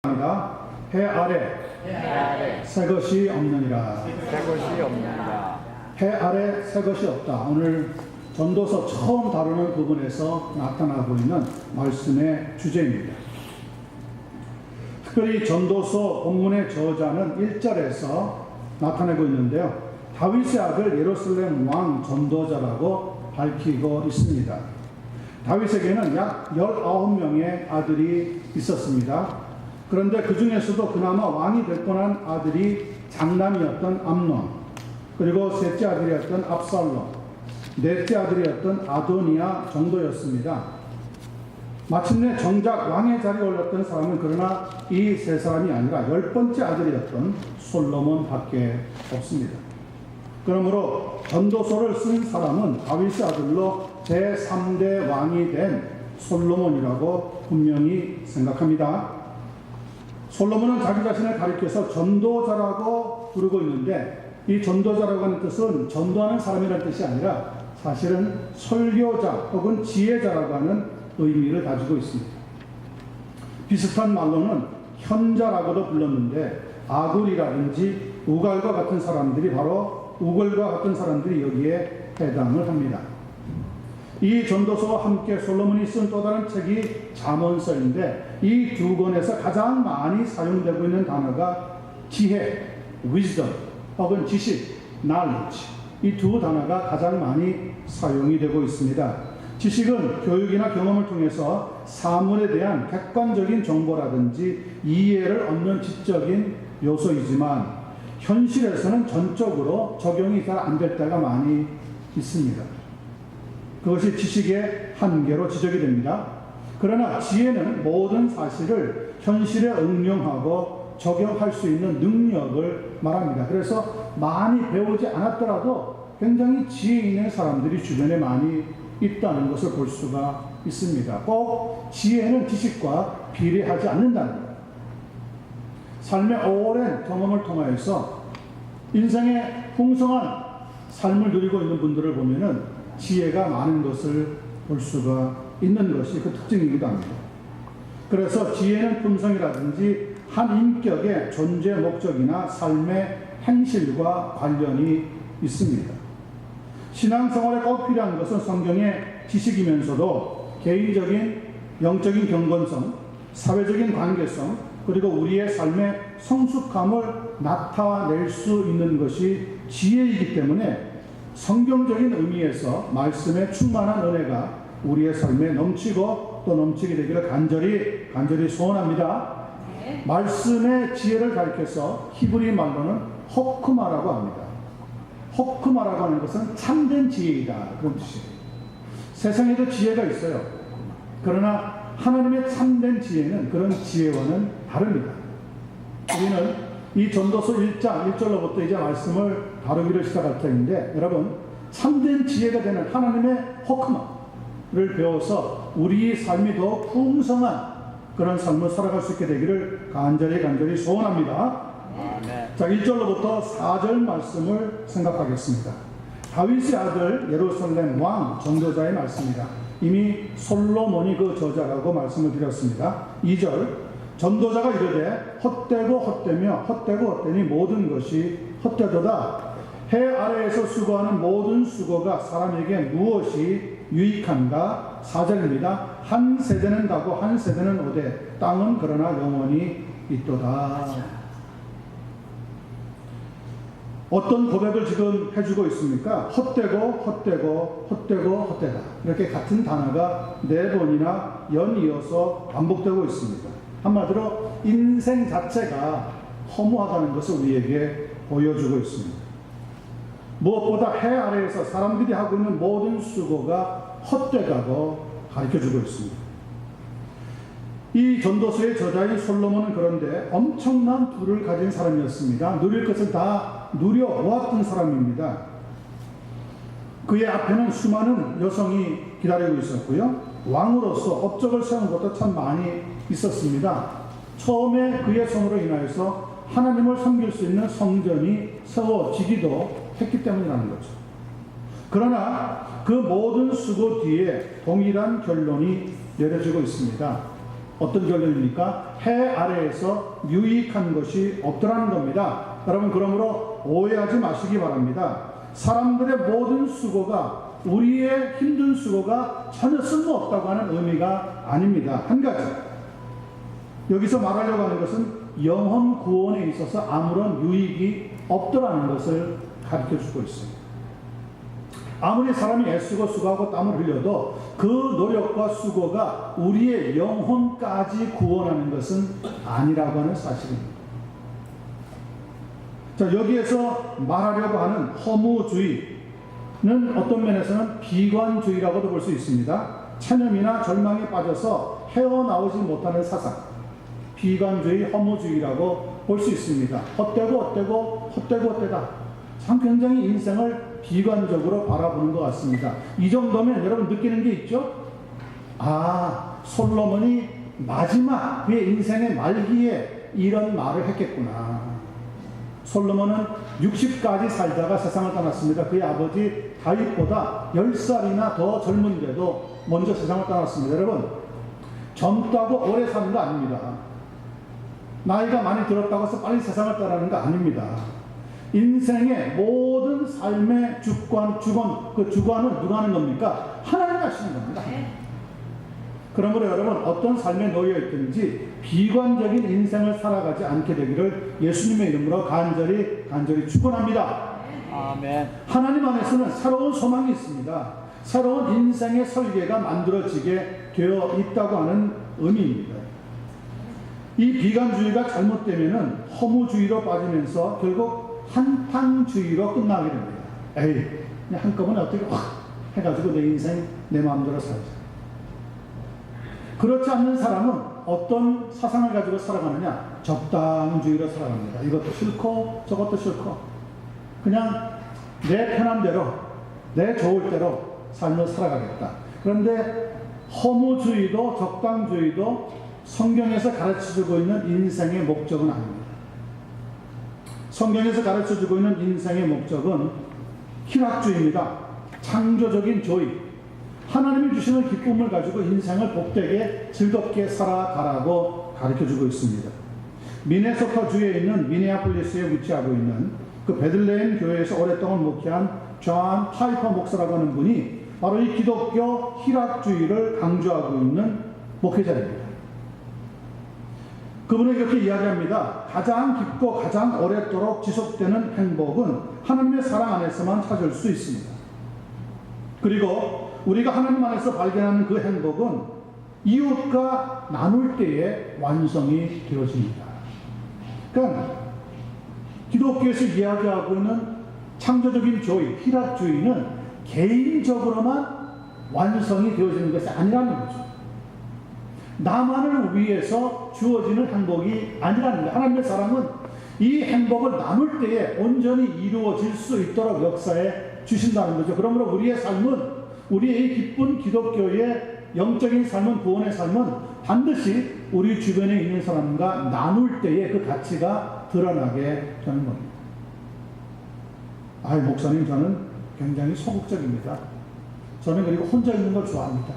해 아래 새 것이 없느니라. 해 아래 새 것이 없다. 오늘 전도서 처음 다루는 부분에서 나타나고 있는 말씀의 주제입니다. 특별히 전도서 본문의 저자는 1절에서 나타내고 있는데요. 다윗의 아들 예루살렘 왕 전도자라고 밝히고 있습니다. 다윗에게는 약 19명의 아들이 있었습니다. 그런데 그 중에서도 그나마 왕이 될 뻔한 아들이 장남이었던 암논, 그리고 셋째 아들이었던 압살롬, 넷째 아들이었던 아도니아 정도였습니다. 마침내 정작 왕의 자리에 올랐던 사람은 그러나 이 세 사람이 아니라 10번째 아들이었던 솔로몬밖에 없습니다. 그러므로 전도서를 쓴 사람은 다윗의 아들로 제3대 왕이 된 솔로몬이라고 분명히 생각합니다. 솔로몬은 자기 자신을 가리켜서 전도자라고 부르고 있는데, 이 전도자라고 하는 뜻은 전도하는 사람이라는 뜻이 아니라 사실은 설교자 혹은 지혜자라고 하는 의미를 가지고 있습니다. 비슷한 말로는 현자라고도 불렀는데, 아굴이라든지 우갈과 같은 사람들이 바로 우글과 같은 사람들이 여기에 해당을 합니다. 이 전도서와 함께 솔로몬이 쓴 또 다른 책이 잠언서인데, 이 두 권에서 가장 많이 사용되고 있는 단어가 지혜, wisdom 혹은 지식, knowledge, 이 두 단어가 가장 많이 사용이 되고 있습니다. 지식은 교육이나 경험을 통해서 사물에 대한 객관적인 정보라든지 이해를 얻는 지적인 요소이지만, 현실에서는 전적으로 적용이 잘 안 될 때가 많이 있습니다. 그것이 지식의 한계로 지적이 됩니다. 그러나 지혜는 모든 사실을 현실에 응용하고 적용할 수 있는 능력을 말합니다. 그래서 많이 배우지 않았더라도 굉장히 지혜 있는 사람들이 주변에 많이 있다는 것을 볼 수가 있습니다. 꼭 지혜는 지식과 비례하지 않는다는 것. 삶의 오랜 경험을 통하여서 인생의 풍성한 삶을 누리고 있는 분들을 보면은 지혜가 많은 것을 볼 수가 있는 것이 그 특징이기도 합니다. 그래서 지혜는 품성이라든지 한 인격의 존재 목적이나 삶의 행실과 관련이 있습니다. 신앙생활에 꼭 필요한 것은 성경의 지식이면서도 개인적인 영적인 경건성, 사회적인 관계성, 그리고 우리의 삶의 성숙함을 나타낼 수 있는 것이 지혜이기 때문에 성경적인 의미에서 말씀의 충만한 은혜가 우리의 삶에 넘치고 또 넘치게 되기를 간절히 소원합니다. 네. 말씀의 지혜를 가리켜서 히브리 말로는 호크마라고 합니다. 호크마라고 하는 것은 참된 지혜이다, 그런 뜻이에요. 세상에도 지혜가 있어요. 그러나 하나님의 참된 지혜는 그런 지혜와는 다릅니다. 우리는 이 전도서 1장 1절로부터 이제 말씀을 다루기를 시작할 터인데, 여러분, 참된 지혜가 되는 하나님의 호크마를 배워서 우리 삶이 더 풍성한 그런 삶을 살아갈 수 있게 되기를 간절히 소원합니다. 네. 자, 1절로부터 4절 말씀을 생각하겠습니다. 다윗의 아들 예루살렘 왕 전도자의 말씀입니다. 이미 솔로몬이 그 저자라고 말씀을 드렸습니다. 2절, 전도자가 이르되 헛되고 헛되며 헛되고 헛되니 모든 것이 헛되도다. 해 아래에서 수고하는 모든 수고가 사람에게 무엇이 유익한가? 4절입니다. 한 세대는 가고 한 세대는 오되 땅은 그러나 영원히 있도다. 어떤 고백을 지금 해주고 있습니까? 헛되다. 이렇게 같은 단어가 4번이나 연이어서 반복되고 있습니다. 한마디로 인생 자체가 허무하다는 것을 우리에게 보여주고 있습니다. 무엇보다 해 아래에서 사람들이 하고 있는 모든 수고가 헛되다고 가르쳐주고 있습니다. 이 전도서의 저자인 솔로몬은 그런데 엄청난 부를 가진 사람이었습니다. 누릴 것을 다 누려보았던 사람입니다. 그의 앞에는 수많은 여성이 기다리고 있었고요. 왕으로서 업적을 세운 것도 참 많이 있었습니다. 처음에 그의 손으로 인하여서 하나님을 섬길 수 있는 성전이 세워지기도 했기 때문이라는 거죠. 그러나 그 모든 수고 뒤에 동일한 결론이 내려지고 있습니다. 어떤 결론입니까? 해 아래에서 유익한 것이 없더라는 겁니다. 여러분, 그러므로 오해하지 마시기 바랍니다. 사람들의 모든 수고가, 우리의 힘든 수고가 전혀 쓸모없다고 하는 의미가 아닙니다. 한 가지, 여기서 말하려고 하는 것은 영혼 구원에 있어서 아무런 유익이 없더라는 것을 가르쳐주고 있습니다. 아무리 사람이 애쓰고 수고하고 땀을 흘려도 그 노력과 수고가 우리의 영혼까지 구원하는 것은 아니라고 하는 사실입니다. 자, 여기에서 말하려고 하는 허무주의는 어떤 면에서는 비관주의라고도 볼 수 있습니다. 체념이나 절망에 빠져서 헤어나오지 못하는 사상, 비관주의, 허무주의라고 볼 수 있습니다. 헛되다. 참 굉장히 인생을 비관적으로 바라보는 것 같습니다. 이 정도면 여러분 느끼는 게 있죠? 아, 솔로몬이 마지막 그의 인생의 말기에 이런 말을 했겠구나. 솔로몬은 60까지 살다가 세상을 떠났습니다. 그의 아버지 다윗보다 10살이나 더 젊은데도 먼저 세상을 떠났습니다. 여러분, 젊다고 오래 사는 거 아닙니다. 나이가 많이 들었다고 해서 빨리 세상을 떠나는 거 아닙니다. 인생의 모든 삶의 주관은 누가 하는 겁니까? 하나님 하시는 겁니다. 그러므로 여러분, 어떤 삶에 놓여 있든지 비관적인 인생을 살아가지 않게 되기를 예수님의 이름으로 간절히 축원합니다. 아멘. 하나님 안에서는 새로운 소망이 있습니다. 새로운 인생의 설계가 만들어지게 되어 있다고 하는 의미입니다. 이 비관주의가 잘못되면은 허무주의로 빠지면서 결국 한탕주의로 끝나게 됩니다. 에이, 그냥 한꺼번에 어떻게 확 해가지고 내 인생 내 마음대로 살자. 그렇지 않는 사람은 어떤 사상을 가지고 살아가느냐? 적당주의로 살아갑니다. 이것도 싫고 저것도 싫고 그냥 내 편한 대로, 내 좋을 대로 삶을 살아가겠다. 그런데 허무주의도 적당주의도 성경에서 가르쳐주고 있는 인생의 목적은 아닙니다. 성경에서 가르쳐주고 있는 인생의 목적은 희락주의입니다. 창조적인 조의, 하나님이 주시는 기쁨을 가지고 인생을 복되게 즐겁게 살아가라고 가르쳐주고 있습니다. 미네소타주에 있는 미네아폴리스에 위치하고 있는 그 베들레헴 교회에서 오랫동안 목회한 존 파이퍼 목사라고 하는 분이 바로 이 기독교 희락주의를 강조하고 있는 목회자입니다. 그분은 이렇게 이야기합니다. 가장 깊고 가장 오랫도록 지속되는 행복은 하나님의 사랑 안에서만 찾을 수 있습니다. 그리고 우리가 하나님 안에서 발견하는 그 행복은 이웃과 나눌 때에 완성이 되어집니다. 그러니까 기독교에서 이야기하고 있는 창조적인 조의, 희락주의는 개인적으로만 완성이 되어지는 것이 아니라는 거죠. 나만을 위해서 주어지는 행복이 아니라는 거예요. 하나님의 사랑은 이 행복을 나눌 때에 온전히 이루어질 수 있도록 역사에 주신다는 거죠. 그러므로 우리의 삶은, 우리의 이 기쁜 기독교의 영적인 삶은, 구원의 삶은 반드시 우리 주변에 있는 사람과 나눌 때에 그 가치가 드러나게 되는 겁니다. 아이, 목사님, 저는 굉장히 소극적입니다. 저는 그리고 혼자 있는 걸 좋아합니다.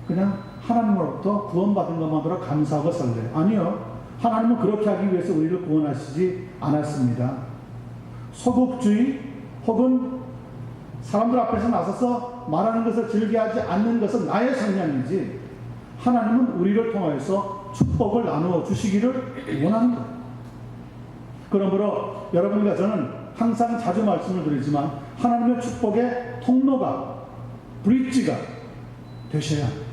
그냥 하나님으로부터 구원받은 것만으로 감사하고 살래요. 아니요. 하나님은 그렇게 하기 위해서 우리를 구원하시지 않았습니다. 소극주의 혹은 사람들 앞에서 나서서 말하는 것을 즐겨하지 않는 것은 나의 성향이지, 하나님은 우리를 통하여서 축복을 나누어 주시기를 원하는 거예요. 그러므로 여러분과 저는 항상 자주 말씀을 드리지만 하나님의 축복의 통로가, 브릿지가 되셔야 합니다.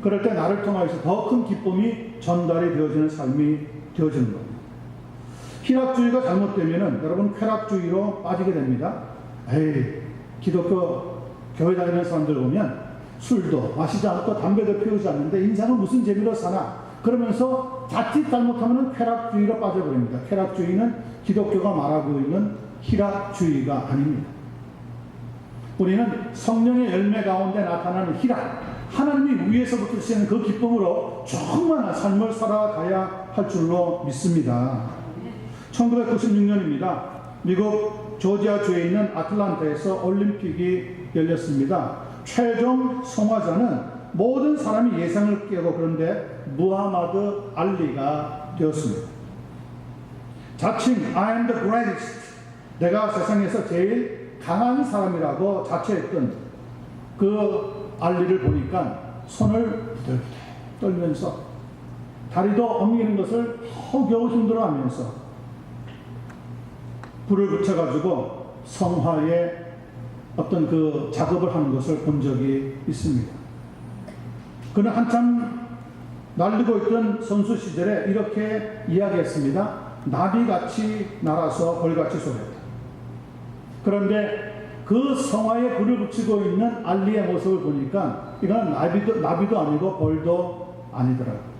그럴 때 나를 통하여서 더 큰 기쁨이 전달이 되어지는 삶이 되어지는 겁니다. 희락주의가 잘못되면은 여러분 쾌락주의로 빠지게 됩니다. 에이, 기독교 교회 다니는 사람들 보면 술도 마시지 않고 담배도 피우지 않는데 인생은 무슨 재미로 사나? 그러면서 자칫 잘못하면 쾌락주의로 빠져버립니다. 쾌락주의는 기독교가 말하고 있는 희락주의가 아닙니다. 우리는 성령의 열매 가운데 나타나는 희락, 하나님이 위에서부터 주시는 그 기쁨으로 충만한 삶을 살아가야 할 줄로 믿습니다. 1996년입니다. 미국 조지아주에 있는 아틀란타에서 올림픽이 열렸습니다. 최종 성화자는 모든 사람이 예상을 깨고 그런데 무하마드 알리가 되었습니다. 자칭 I am the greatest, 내가 세상에서 제일 강한 사람이라고 자처했던 그 알리를 보니까 손을 부들부들 떨면서 다리도 옮기는 것을 겨우 힘들어하면서 불을 붙여가지고 성화에 어떤 그 작업을 하는 것을 본 적이 있습니다. 그는 한참 날리고 있던 선수 시절에 이렇게 이야기했습니다. 나비같이 날아서 벌같이 쏘렸다. 그런데 그 성화에 불을 붙이고 있는 알리의 모습을 보니까 이건 나비도 아니고 벌도 아니더라고요.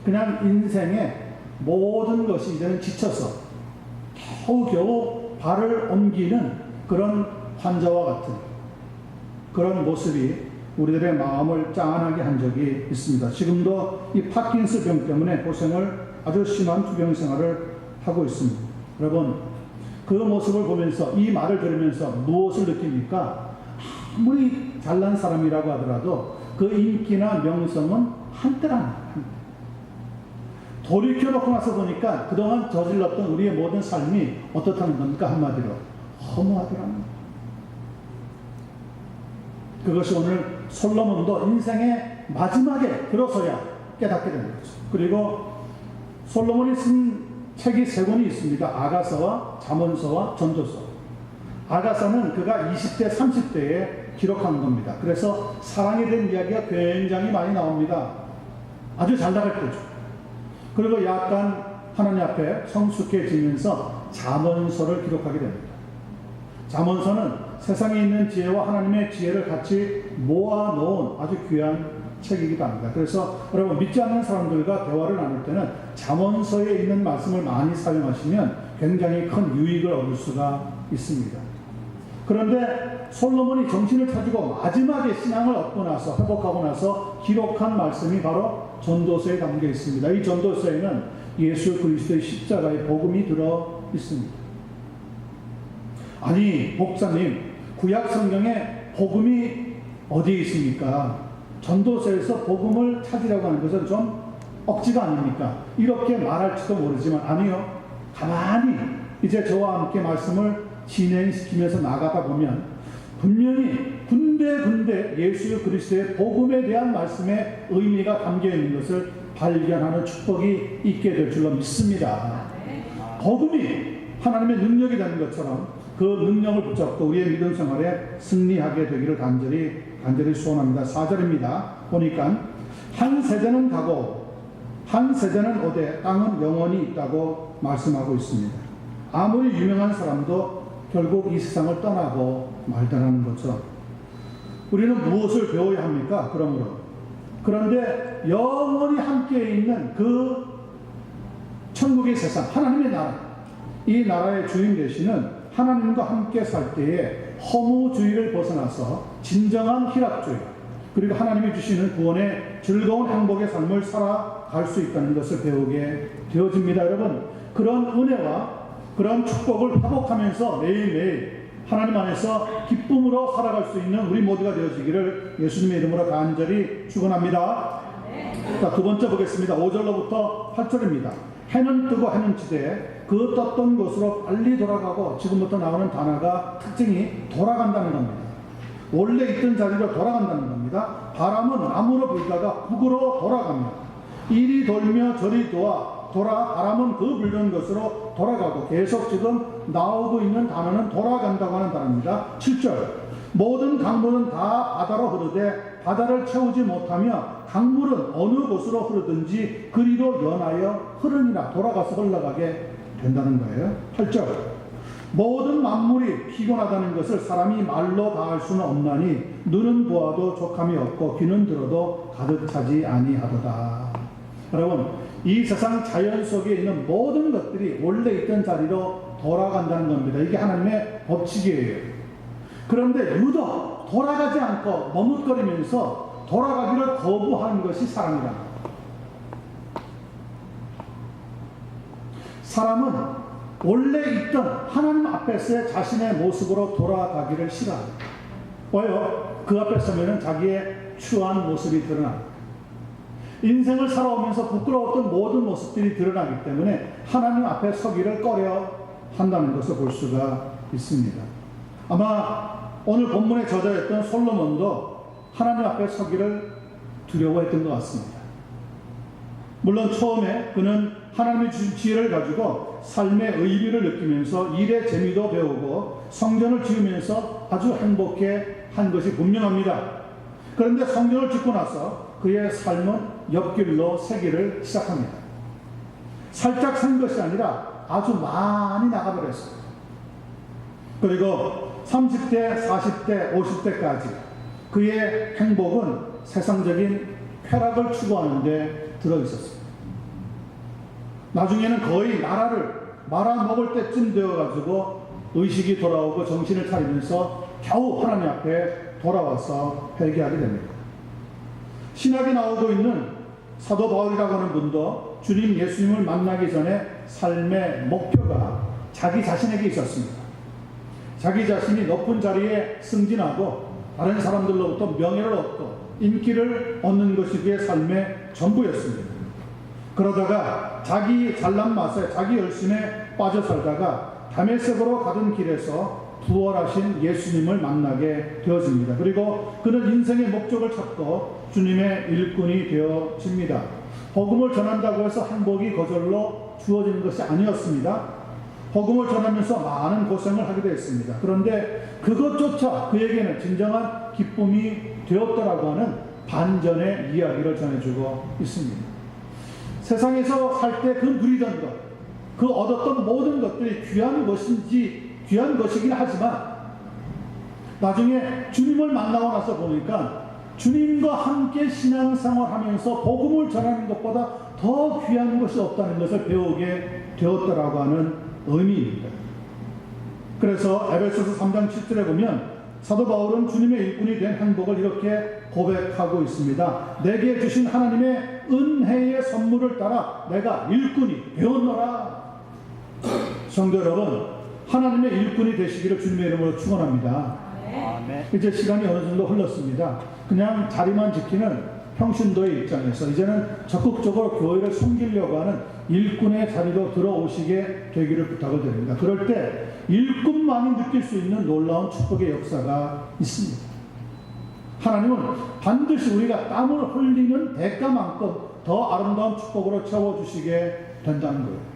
그냥 인생의 모든 것이 이제는 지쳐서 겨우겨우 발을 옮기는 그런 환자와 같은 그런 모습이 우리들의 마음을 짠하게 한 적이 있습니다. 지금도 이 파킨스 병 때문에 고생을 아주 심한 투병 생활을 하고 있습니다. 여러분, 그 모습을 보면서 이 말을 들으면서 무엇을 느낍니까? 아무리 잘난 사람이라고 하더라도 그 인기나 명성은 한때랍니다. 돌이켜놓고 나서 보니까 그동안 저질렀던 우리의 모든 삶이 어떻다는 겁니까? 한마디로 허무하더랍니다. 그것이 오늘 솔로몬도 인생의 마지막에 들어서야 깨닫게 되는 거죠. 그리고 솔로몬이 쓴 책이 3권이 있습니다. 아가서와 잠언서와 전도서. 아가서는 그가 20대, 30대에 기록한 겁니다. 그래서 사랑에 대한 이야기가 굉장히 많이 나옵니다. 아주 잘 나갈 때죠. 그리고 약간 하나님 앞에 성숙해지면서 잠언서를 기록하게 됩니다. 잠언서는 세상에 있는 지혜와 하나님의 지혜를 같이 모아놓은 아주 귀한 책이기도 합니다. 그래서 여러분, 믿지 않는 사람들과 대화를 나눌 때는 잠언서에 있는 말씀을 많이 사용하시면 굉장히 큰 유익을 얻을 수가 있습니다. 그런데 솔로몬이 정신을 차리고 마지막에 신앙을 얻고 나서 회복하고 나서 기록한 말씀이 바로 전도서에 담겨 있습니다. 이 전도서에는 예수 그리스도의 십자가의 복음이 들어 있습니다. 아니 목사님, 구약 성경에 복음이 어디에 있습니까? 전도서에서 복음을 찾으려고 하는 것은 좀 억지가 아닙니까? 이렇게 말할지도 모르지만 아니요. 가만히 이제 저와 함께 말씀을 진행시키면서 나가다 보면 분명히 군데군데 예수 그리스도의 복음에 대한 말씀의 의미가 담겨 있는 것을 발견하는 축복이 있게 될 줄로 믿습니다. 복음이 하나님의 능력이 되는 것처럼 그 능력을 붙잡고 우리의 믿음 생활에 승리하게 되기를 간절히 소원합니다. 4절입니다. 보니까 한 세대는 가고 한 세대는 오되 땅은 영원히 있다고 말씀하고 있습니다. 아무리 유명한 사람도 결국 이 세상을 떠나고 말다라는 것처럼 우리는 무엇을 배워야 합니까? 그런데 영원히 함께 있는 그 천국의 세상, 하나님의 나라, 이 나라의 주인 되시는 하나님과 함께 살 때에 허무주의를 벗어나서 진정한 희락주의, 그리고 하나님이 주시는 구원의 즐거운 행복의 삶을 살아갈 수 있다는 것을 배우게 되어집니다. 여러분, 그런 은혜와 그런 축복을 회복하면서 매일매일 하나님 안에서 기쁨으로 살아갈 수 있는 우리 모두가 되어지기를 예수님의 이름으로 간절히 축원합니다. 자, 두 번째 보겠습니다. 5절로부터 8절입니다. 해는 뜨고 해는 지되 그 떴던 곳으로 빨리 돌아가고, 지금부터 나오는 단어가 특징이 돌아간다는 겁니다. 원래 있던 자리로 돌아간다는 겁니다. 바람은 남으로 불다가 북으로 돌아가며 이리 돌며 저리 돌아 바람은 그 불던 것으로 돌아가고, 계속 지금 나오고 있는 단어는 돌아간다고 하는 단어입니다. 7절 모든 강물은 다 바다로 흐르되 바다를 채우지 못하며 강물은 어느 곳으로 흐르든지 그리로 연하여 흐르니라. 돌아가서 흘러가게 된다는 거예요. 8절 모든 만물이 피곤하다는 것을 사람이 말로 다 할 수는 없나니 눈은 보아도 족함이 없고 귀는 들어도 가득 차지 아니하도다. 여러분, 이 세상 자연 속에 있는 모든 것들이 원래 있던 자리로 돌아간다는 겁니다. 이게 하나님의 법칙이에요. 그런데 유독 돌아가지 않고 머뭇거리면서 돌아가기를 거부하는 것이 사람이다. 사람은 원래 있던 하나님 앞에서의 자신의 모습으로 돌아가기를 싫어합니다. 왜요? 그 앞에 서면은 자기의 추한 모습이 드러납니다. 인생을 살아오면서 부끄러웠던 모든 모습들이 드러나기 때문에 하나님 앞에 서기를 꺼려 한다는 것을 볼 수가 있습니다. 아마 오늘 본문의 저자였던 솔로몬도 하나님 앞에 서기를 두려워했던 것 같습니다. 물론 처음에 그는 하나님의 주신 지혜를 가지고 삶의 의미를 느끼면서 일의 재미도 배우고 성전을 지으면서 아주 행복해 한 것이 분명합니다. 그런데 성전을 짓고 나서 그의 삶은 옆길로 새기를 시작합니다. 살짝 산 것이 아니라 아주 많이 나가버렸어요. 그리고 30대, 40대, 50대까지 그의 행복은 세상적인 쾌락을 추구하는 데 들어있었습니다. 나중에는 거의 나라를 말아먹을 때쯤 되어가지고 의식이 돌아오고 정신을 차리면서 겨우 하나님 앞에 돌아와서 회개하게 됩니다. 신학에 나오고 있는 사도 바울이라고 하는 분도 주님 예수님을 만나기 전에 삶의 목표가 자기 자신에게 있었습니다. 자기 자신이 높은 자리에 승진하고 다른 사람들로부터 명예를 얻고 인기를 얻는 것이 그의 삶의 전부였습니다. 그러다가 자기 잘난 맛에 자기 열심에 빠져 살다가 다메섹으로 가던 길에서 부활하신 예수님을 만나게 되어집니다. 그리고 그는 인생의 목적을 찾고 주님의 일꾼이 되어집니다. 복음을 전한다고 해서 행복이 거절로 주어지는 것이 아니었습니다. 복음을 전하면서 많은 고생을 하게 되었습니다. 그런데 그것조차 그에게는 진정한 기쁨이 되었다라고 하는 반전의 이야기를 전해주고 있습니다. 세상에서 살 때 그 누리던 것, 그 얻었던 모든 것들이 귀한 것이긴 하지만 나중에 주님을 만나고 나서 보니까 주님과 함께 신앙생활 하면서 복음을 전하는 것보다 더 귀한 것이 없다는 것을 배우게 되었다라고 하는 의미입니다. 그래서 에베소서 3장 7절에 보면 사도 바울은 주님의 일꾼이 된 행복을 이렇게 고백하고 있습니다. 내게 주신 하나님의 은혜의 선물을 따라 내가 일꾼이 되었노라. 성도 여러분, 하나님의 일꾼이 되시기를 주님의 이름으로 축원합니다. 이제 시간이 어느 정도 흘렀습니다. 그냥 자리만 지키는 평신도의 입장에서 이제는 적극적으로 교회를 섬기려고 하는 일꾼의 자리로 들어오시게 되기를 부탁을 드립니다. 그럴 때 일꾼만이 느낄 수 있는 놀라운 축복의 역사가 있습니다. 하나님은 반드시 우리가 땀을 흘리는 대가만큼 더 아름다운 축복으로 채워주시게 된다는 거예요.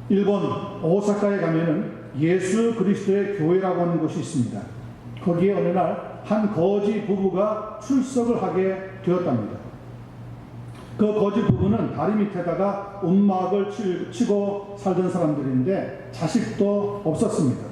일본 오사카에 가면은 예수 그리스도의 교회라고 하는 곳이 있습니다. 거기에 어느 날 한 거지 부부가 출석을 하게 되었답니다. 그 거지 부부는 다리 밑에다가 움막을 치고 살던 사람들인데 자식도 없었습니다.